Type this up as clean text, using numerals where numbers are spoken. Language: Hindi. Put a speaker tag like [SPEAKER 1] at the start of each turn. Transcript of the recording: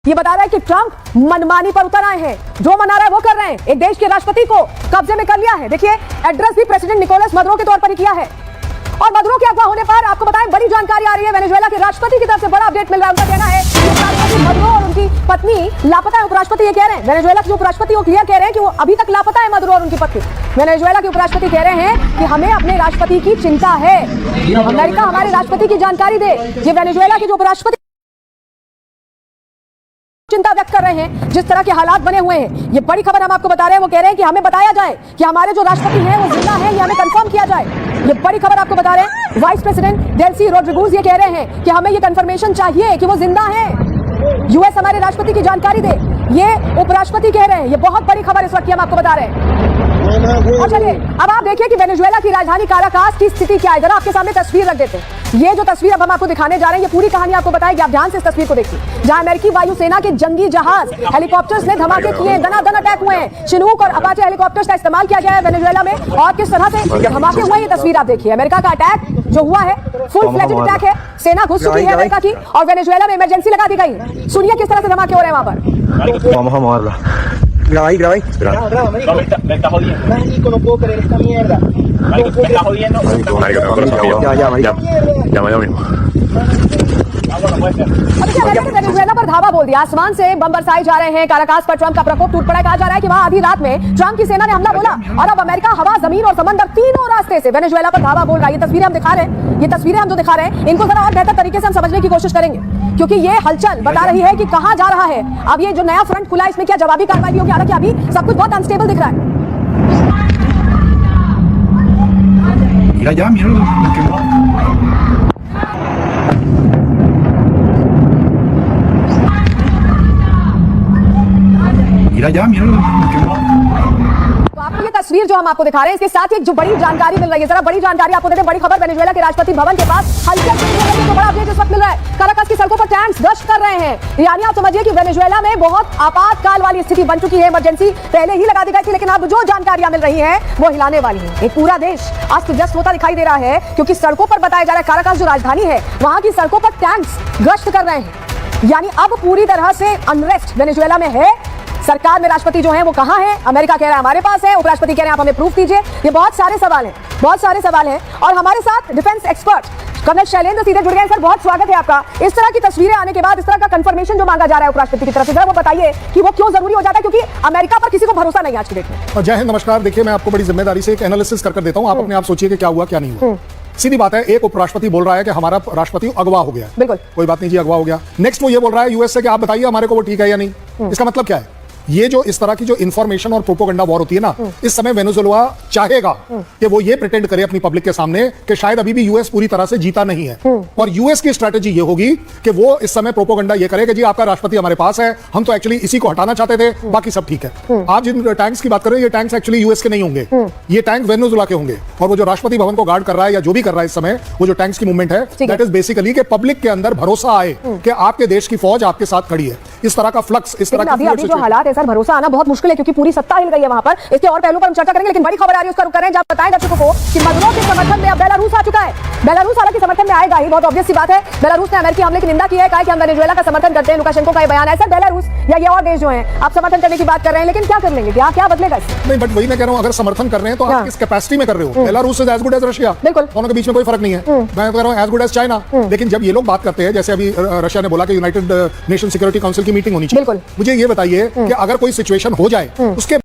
[SPEAKER 1] ये बता रहा है कि ट्रंप मनमानी पर उतर आए हैं, जो मना रहा है वो कर रहे हैं। एक देश के राष्ट्रपति को कब्जे में कर लिया है। देखिए, एड्रेस भी प्रेसिडेंट निकोलस मदुरो के तौर पर ही किया है। और मदुरो के अगवा होने पर आपको बताएं, बड़ी जानकारी आ रही है। वेनेजुएला के राष्ट्रपति की तरफ से बड़ा अपडेट मिल रहा है। उनका कहना है कि मदुरो और उनकी पत्नी लापता है। उपराष्ट्रपति ये कह रहे हैं, वेनेजुएला के जो उपराष्ट्रपति वो क्लियर कह रहे हैं कि वो अभी तक लापता है, मदुरो और उनकी पत्नी। वेनेजुएला के उपराष्ट्रपति कह रहे हैं कि हमें अपने राष्ट्रपति की चिंता है, अमेरिका हमारे राष्ट्रपति की जानकारी दे। ये वेनेजुएला के जो उपराष्ट्रपति चिंता व्यक्त कर रहे हैं, जिस तरह के हालात बने हुए हैं। ये बड़ी खबर हम आपको बता रहे हैं। वो कह रहे हैं कि हमें बताया जाए कि हमारे जो राष्ट्रपति हैं वो जिंदा हैं, ये हमें कंफर्म किया जाए। ये बड़ी खबर आपको बता रहे हैं। वाइस प्रेसिडेंट डेल्सी रोड्रिगुez ये कह रहे हैं कि हमें ये कंफर्मेशन चाहिए कि वो जिंदा हैं। यूएस हमारे राष्ट्रपति की जानकारी दे, ये उपराष्ट्रपति कह रहे हैं। ये बहुत बड़ी खबर इस वक्त हम आपको बता रहे हैं। और चलिए अब आप देखिए कि वेनेजुएला की राजधानी काराकास की स्थिति क्या है। जरा आपके सामने तस्वीर रख देते हैं। ये जो तस्वीर अब हम आपको दिखाने जा रहे हैं, ये पूरी कहानी आपको बताएगी। आप ध्यान से इस तस्वीर को देखिए, जहां अमेरिकी वायुसेना के जंगी जहाज हेलीकॉप्टर्स ने धमाके किए, दनादन अटैक हुए हैं। चिनूक और अपाचे हेलीकॉप्टर्स का इस्तेमाल किया गया है वेनेजुएला में, और किस तरह से धमाके हुए। ये तस्वीर आप देखिए, अमेरिका का अटैक जो हुआ है, फुल फ्लेज्ड अटैक है। सेना घुस चुकी है अमेरिका की, और वेनेजुएला में इमरजेंसी लगा दी गई। सुनिए किस तरह से धमाके हो रहे हैं वहां पर।
[SPEAKER 2] Graba. Me está jodiendo. Marico, no puedo creer esta mierda. Marico, me está jodiendo.
[SPEAKER 3] Ya mismo.
[SPEAKER 1] Venezuela पर धावा बोल दिया। आसमान से बम बरसाए जा रहे हैं। काराकास पर ट्रंप का प्रकोप टूट पड़ा। कहा जा रहा है कि वहां आधी रात में ट्रंप की सेना ने हमला बोला, और अब अमेरिका हवा, जमीन और समंदर तीनों रास्ते से वेनेजुएला पर धावा बोल रहा है। ये तस्वीरें हम दिखा रहे हैं, ये तस्वीरें हम जो दिखा रहे हैं, इनको जरा और बेहतर तरीके से हम समझने की कोशिश करेंगे, क्योंकि ये हलचल बता रही है कि कहां जा रहा है। अब ये जो नया फ्रंट खुला, इसमें क्या जवाबी कार्रवाई होगी? हालांकि अभी सब कुछ बहुत अनस्टेबल दिख रहा है। तो आपको ये तस्वीर जो हम आपको दिखा रहे हैं, इसके साथ ही एक जो बड़ी जानकारी मिल रही है, जरा बड़ी जानकारी आपको देते हैं। बड़ी खबर, वेनेजुएला के राष्ट्रपति भवन के पास हलचल तो बड़ा अपडेट इस वक्त मिल रहा है। काराकास की सड़कों पर टैंक्स गश्त कर रहे हैं। यानी आप समझिए कि वेनेजुएला में बहुत आपातकाल वाली स्थिति बन चुकी है। इमरजेंसी पहले ही लगा दी गई थी, लेकिन अब जो जानकारियां मिल रही हैं वो हिलाने वाली है। एक पूरा देश अस्त व्यस्त होता दिखाई दे रहा है, क्योंकि सड़कों पर बताया जा रहा है, काराकास जो राजधानी है वहां की सड़कों पर टैंक्स गश्त कर रहे हैं। यानी अब पूरी तरह से अनरेस्ट वेनेजुएला में है। सरकार में राष्ट्रपति जो है वो कहां है? अमेरिका कह रहा है हमारे पास है, उपराष्ट्रपति कह रहे हैं आप हमें प्रूफ दीजिए। ये बहुत सारे सवाल हैं, बहुत सारे सवाल हैं। और हमारे साथ डिफेंस एक्सपर्ट कर्नल शैलेंद्र सीधे जुड़ गए। सर, बहुत स्वागत है आपका। इस तरह की तस्वीरें आने के बाद, इस तरह का कंफर्मेशन जो मांगा जा रहा है उपराष्ट्रपति की तरफ से, जरा वो बताइए कि वो क्यों जरूरी हो जाता है, क्योंकि अमेरिका पर किसी को भरोसा नहीं आज की डेट में।
[SPEAKER 4] जय हिंद, नमस्कार। देखिए, मैं आपको बड़ी जिम्मेदारी से एक एनालिसिस कर देता हूं। आप अपने आप सोचिए कि क्या हुआ क्या नहीं हुआ। सीधी बात है, एक उपराष्ट्रपति बोल रहा है कि हमारा राष्ट्रपति अगवा हो गया।
[SPEAKER 1] बिल्कुल,
[SPEAKER 4] कोई बात नहीं जी, अगवा हो गया। नेक्स्ट वो ये बोल रहा है यूएस से कि आप बताइए हमारे को वो ठीक है या नहीं। इसका मतलब क्या है? ये जो इस तरह की जो इंफॉर्मेशन और प्रोपोगंडा वॉर होती है ना, इस समय वेनेजुएला चाहेगा कि वो ये प्रिटेंड करे अपनी पब्लिक के सामने कि शायद अभी भी यूएस पूरी तरह से जीता नहीं है। और यूएस की स्ट्रेटेजी ये होगी कि वो इस समय प्रोपोगंडा ये करे कि जी आपका राष्ट्रपति हमारे पास है, हम तो एक्चुअली इसी को हटाना चाहते थे, बाकी सब ठीक है। आप जिन टैंक्स की बात कर रहे हैं, ये टैंक्स एक्चुअली यूएस के नहीं होंगे, ये टैंक वेनेजुएला के होंगे। और वो जो राष्ट्रपति भवन को गार्ड कर रहा है या जो भी कर रहा है इस समय, वो जो टैंक्स की मूवमेंट है, दैट इज बेसिकली कि पब्लिक के अंदर भरोसा आए कि आपके देश की फौज आपके साथ खड़ी है। इस तरह का फ्लक्स, इस तरह
[SPEAKER 1] का जो हालात है सर, भरोसा आना बहुत मुश्किल है, क्योंकि पूरी सत्ता हिल गई है वहां पर। इसके और पहलू पर हम चर्चा करेंगे, लेकिन बड़ी खबर आ रही है उसका रुख करें। जब बताएं दर्शकों को कि मदुरो के समर्थन में अब बेलारूस आ चुका है। बेलारूस हालांकि समर्थन में आएगा ही, बहुत ऑब्वियस सी बात है। बेलारूस ने अमेरिकी हमले की निंदा की है, कहा कि हम वेनेजुएला का समर्थन करते हैं। लुकाशेंको का ये बयान है। सर, बेलारूस या ये और देश जो हैं, आप समर्थन करने की बात कर रहे हैं, लेकिन क्या कर लेंगे? क्या बदलेगा इससे?
[SPEAKER 4] नहीं, बट वही मैं कह रहा हूं, अगर समर्थन कर रहे हैं तो आप किस कैपेसिटी में कर रहे हो? Belarus is as good as Russia.
[SPEAKER 1] बिल्कुल,
[SPEAKER 4] दोनों के बीच में कोई फर्क नहीं है। मैं कह रहा हूं एज गुड एज चाइना। लेकिन जब ये लोग बात करते हैं, जैसे अभी रशिया ने बोला कि यूनाइटेड नेशन सिक्योरिटी काउंसिल की मीटिंग होनी चाहिए, मुझे ये बताइए कि अगर कोई सिचुएशन हो जाए, उसके